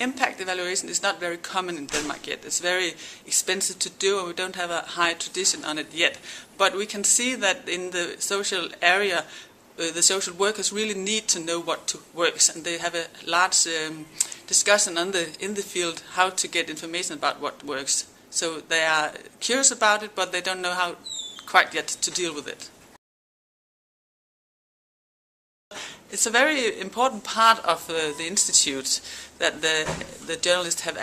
impact evaluation is not very common in Denmark yet. It's very expensive to do, and we don't have a high tradition on it yet. But we can see that in the social area, the social workers really need to know what works, and they have a large discussion in the field how to get information about what works. So they are curious about it, but they don't know how quite yet to deal with it. It's a very important part of the institute that the journalists have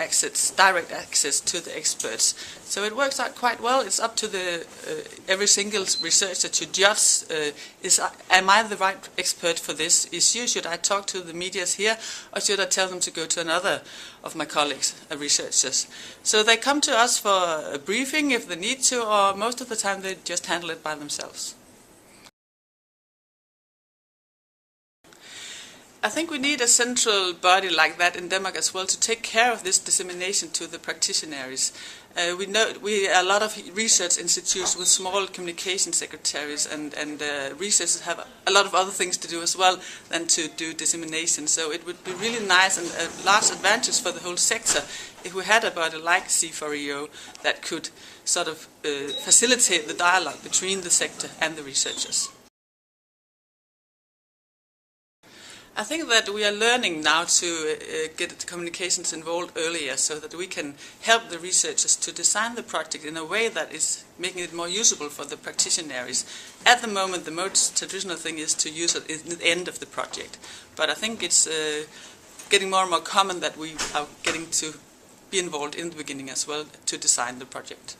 direct access to the experts. So it works out quite well. It's up to every single researcher to judge, am I the right expert for this issue? Should I talk to the medias here, or should I tell them to go to another of my colleagues, researchers? So they come to us for a briefing if they need to, or most of the time they just handle it by themselves. I think we need a central body like that in Denmark as well to take care of this dissemination to the practitioners. We know a lot of research institutes with small communication secretaries, and researchers have a lot of other things to do as well than to do dissemination. So it would be really nice and a large advantage for the whole sector if we had a body like C4EO that could sort of facilitate the dialogue between the sector and the researchers. I think that we are learning now to get communications involved earlier so that we can help the researchers to design the project in a way that is making it more usable for the practitioners. At the moment, the most traditional thing is to use it at the end of the project. But I think it's getting more and more common that we are getting to be involved in the beginning as well to design the project.